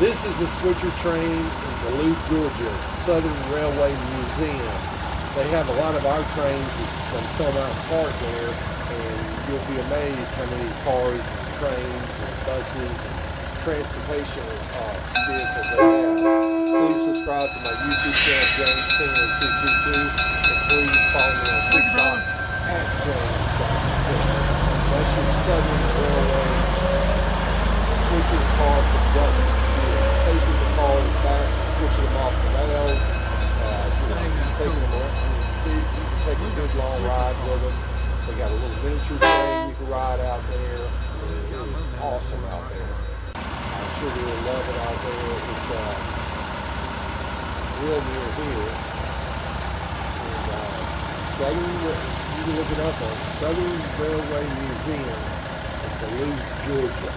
This is the switcher train in Duluth, Georgia, Southern Railway Museum. They have a lot of our trains from Stone Park there, and you'll be amazed how many cars and trains and buses and transportation vehicles they have. Please subscribe to my YouTube channel, James Tingely 222, and please follow me on TikTok at James. That's your Southern Railway switcher car from Duluth. Taking the cars back, switching them off the rails, just taking them around. You can take a good long ride with them. They got a little miniature train you can ride out there. It is awesome out there. I'm sure you'll love it out there. It's real near here. And you can look it up on Southern Railway Museum in Duluth, Georgia.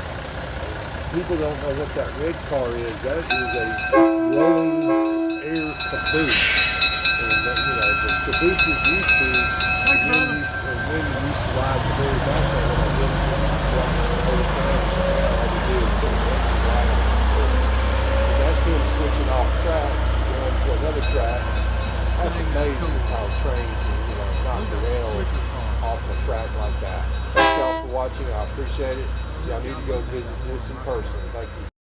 People don't know what that red car is. That is a rolling air caboose. And the cabooses used to, when you used to ride the very back of it, I guess just watch the whole time. All we do is put the engine right on it. And that's him switching off track, going to another track. That's amazing how a train can, knock the rail off the track like that. Thank y'all for watching. I appreciate it. Y'all need to go visit this in person. Thank you.